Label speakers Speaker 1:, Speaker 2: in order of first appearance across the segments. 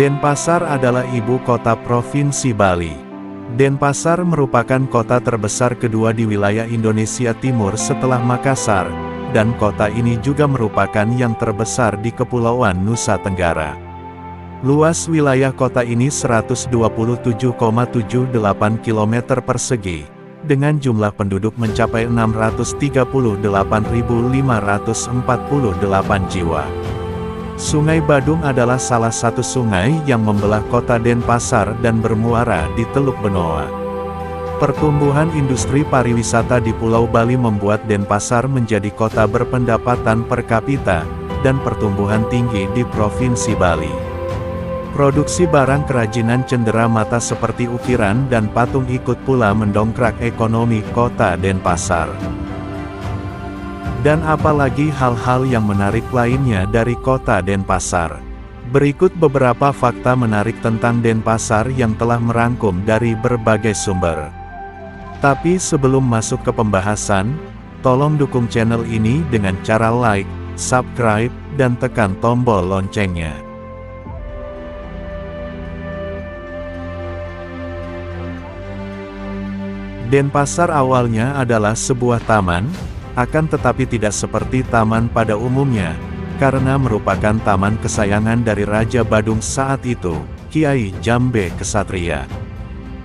Speaker 1: Denpasar adalah ibu kota Provinsi Bali. Denpasar merupakan kota terbesar kedua di wilayah Indonesia Timur setelah Makassar, dan kota ini juga merupakan yang terbesar di Kepulauan Nusa Tenggara. Luas wilayah kota ini 127,78 km persegi, dengan jumlah penduduk mencapai 638.548 jiwa. Sungai Badung adalah salah satu sungai yang membelah kota Denpasar dan bermuara di Teluk Benoa. Pertumbuhan industri pariwisata di Pulau Bali membuat Denpasar menjadi kota berpendapatan per kapita, dan pertumbuhan tinggi di Provinsi Bali. Produksi barang kerajinan cendera mata seperti ukiran dan patung ikut pula mendongkrak ekonomi kota Denpasar. Dan apalagi hal-hal yang menarik lainnya dari kota Denpasar. Berikut beberapa fakta menarik tentang Denpasar yang telah merangkum dari berbagai sumber. Tapi sebelum masuk ke pembahasan, tolong dukung channel ini dengan cara like, subscribe, dan tekan tombol loncengnya. Denpasar awalnya adalah sebuah taman, akan tetapi tidak seperti taman pada umumnya, karena merupakan taman kesayangan dari Raja Badung saat itu, Kiai Jambe Kesatria.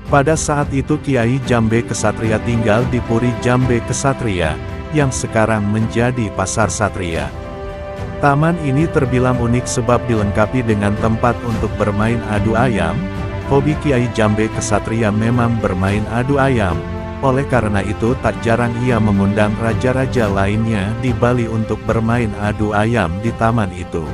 Speaker 1: Pada saat itu Kiai Jambe Kesatria tinggal di Puri Jambe Kesatria, yang sekarang menjadi Pasar Satria. Taman ini terbilang unik sebab dilengkapi dengan tempat untuk bermain adu ayam. Hobi Kiai Jambe Kesatria memang bermain adu ayam. Oleh karena itu tak jarang ia mengundang raja-raja lainnya di Bali untuk bermain adu ayam di taman itu.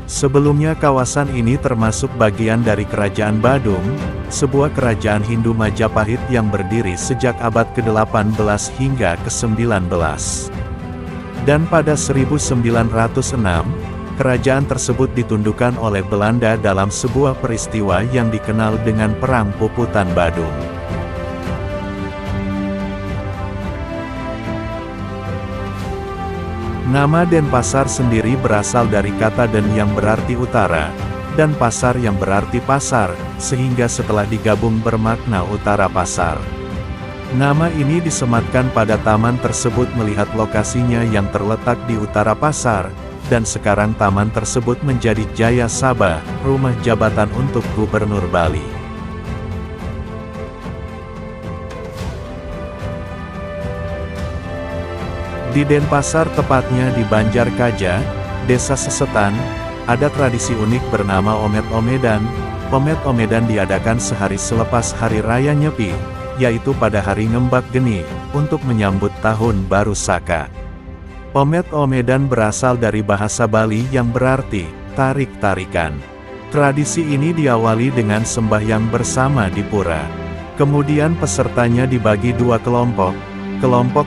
Speaker 1: Sebelumnya kawasan ini termasuk bagian dari Kerajaan Badung, sebuah kerajaan Hindu Majapahit yang berdiri sejak abad ke-18 hingga ke-19. Dan pada 1906, kerajaan tersebut ditundukkan oleh Belanda dalam sebuah peristiwa yang dikenal dengan Perang Puputan Badung. Nama Denpasar sendiri berasal dari kata Den yang berarti utara, dan Pasar yang berarti pasar, sehingga setelah digabung bermakna Utara Pasar. Nama ini disematkan pada taman tersebut melihat lokasinya yang terletak di Utara Pasar, dan sekarang taman tersebut menjadi Jaya Sabha, rumah jabatan untuk Gubernur Bali. Di Denpasar, tepatnya di Banjar Kaja, Desa Sesetan, ada tradisi unik bernama Omet-Omedan. Omet-Omedan diadakan sehari selepas Hari Raya Nyepi, yaitu pada hari Ngembak Geni, untuk menyambut Tahun Baru Saka. Omet-Omedan berasal dari bahasa Bali yang berarti tarik-tarikan. Tradisi ini diawali dengan sembahyang bersama di pura. Kemudian pesertanya dibagi dua kelompok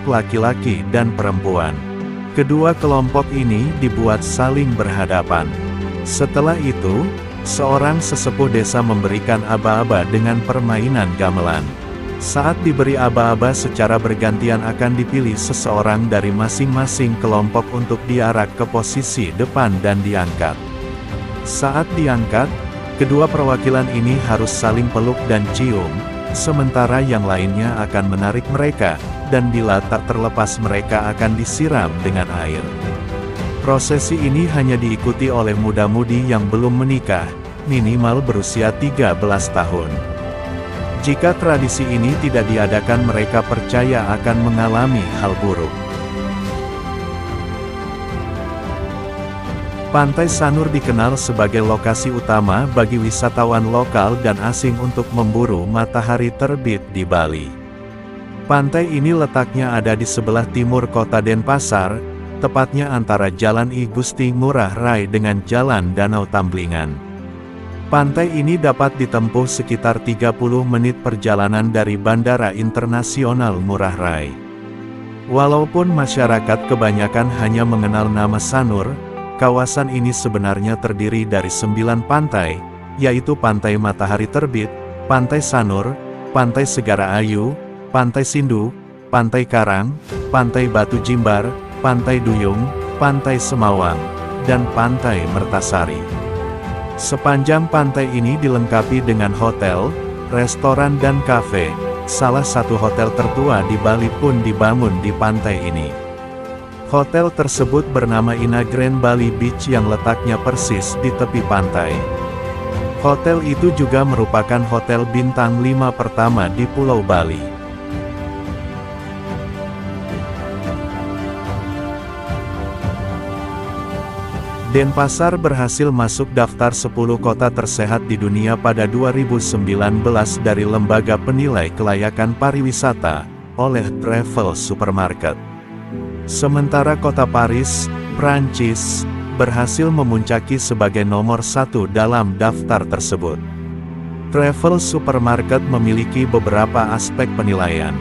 Speaker 1: laki-laki dan perempuan. Kedua kelompok ini dibuat saling berhadapan. Setelah itu, seorang sesepuh desa memberikan aba-aba dengan permainan gamelan. Saat diberi aba-aba secara bergantian akan dipilih seseorang dari masing-masing kelompok untuk diarak ke posisi depan dan diangkat. Saat diangkat, kedua perwakilan ini harus saling peluk dan cium, sementara yang lainnya akan menarik mereka, dan bila tak terlepas mereka akan disiram dengan air. Prosesi ini hanya diikuti oleh muda-mudi yang belum menikah, minimal berusia 13 tahun. Jika tradisi ini tidak diadakan mereka percaya akan mengalami hal buruk. Pantai Sanur dikenal sebagai lokasi utama bagi wisatawan lokal dan asing untuk memburu matahari terbit di Bali. Pantai ini letaknya ada di sebelah timur kota Denpasar, tepatnya antara Jalan I Gusti Ngurah Rai dengan Jalan Danau Tamblingan. Pantai ini dapat ditempuh sekitar 30 menit perjalanan dari Bandara Internasional Ngurah Rai. Walaupun masyarakat kebanyakan hanya mengenal nama Sanur, kawasan ini sebenarnya terdiri dari 9 pantai, yaitu Pantai Matahari Terbit, Pantai Sanur, Pantai Segara Ayu, Pantai Sindu, Pantai Karang, Pantai Batu Jimbar, Pantai Duyung, Pantai Semawang, dan Pantai Mertasari. Sepanjang pantai ini dilengkapi dengan hotel, restoran dan kafe. Salah satu hotel tertua di Bali pun dibangun di pantai ini. Hotel tersebut bernama Ina Grand Bali Beach yang letaknya persis di tepi pantai. Hotel itu juga merupakan hotel bintang 5 pertama di Pulau Bali. Denpasar berhasil masuk daftar 10 kota tersehat di dunia pada 2019 dari Lembaga Penilai Kelayakan Pariwisata, oleh Travel Supermarket. Sementara kota Paris, Prancis, berhasil memuncaki sebagai nomor 1 dalam daftar tersebut. Travel Supermarket memiliki beberapa aspek penilaian.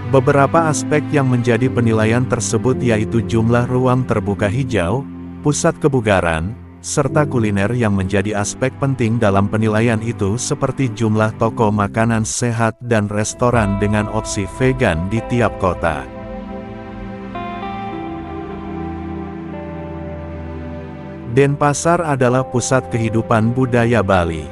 Speaker 1: Beberapa aspek yang menjadi penilaian tersebut yaitu jumlah ruang terbuka hijau, pusat kebugaran, serta kuliner yang menjadi aspek penting dalam penilaian itu seperti jumlah toko makanan sehat dan restoran dengan opsi vegan di tiap kota. Denpasar adalah pusat kehidupan budaya Bali.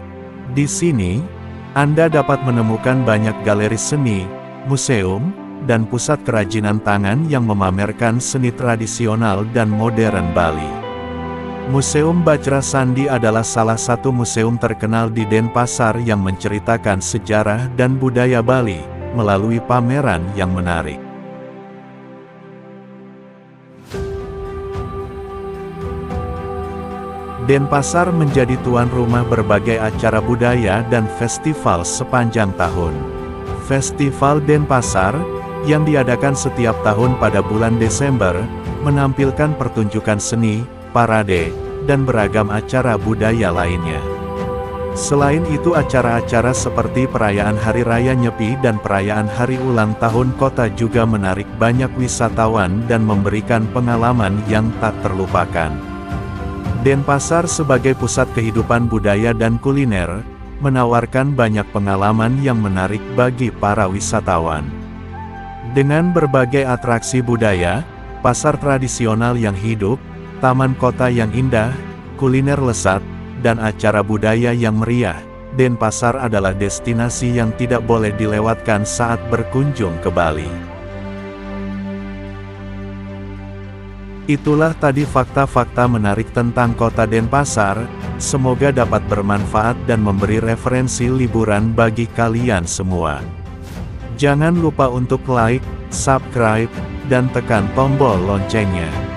Speaker 1: Di sini, Anda dapat menemukan banyak galeri seni, museum, dan pusat kerajinan tangan yang memamerkan seni tradisional dan modern Bali. Museum Bajra Sandi adalah salah satu museum terkenal di Denpasar yang menceritakan sejarah dan budaya Bali, melalui pameran yang menarik. Denpasar menjadi tuan rumah berbagai acara budaya dan festival sepanjang tahun. Festival Denpasar, yang diadakan setiap tahun pada bulan Desember, menampilkan pertunjukan seni, parade, dan beragam acara budaya lainnya. Selain itu acara-acara seperti perayaan Hari Raya Nyepi dan perayaan Hari Ulang Tahun Kota juga menarik banyak wisatawan dan memberikan pengalaman yang tak terlupakan. Denpasar sebagai pusat kehidupan budaya dan kuliner, menawarkan banyak pengalaman yang menarik bagi para wisatawan. Dengan berbagai atraksi budaya, pasar tradisional yang hidup, taman kota yang indah, kuliner lezat, dan acara budaya yang meriah, Denpasar adalah destinasi yang tidak boleh dilewatkan saat berkunjung ke Bali. Itulah tadi fakta-fakta menarik tentang kota Denpasar, semoga dapat bermanfaat dan memberi referensi liburan bagi kalian semua. Jangan lupa untuk like, subscribe, dan tekan tombol loncengnya.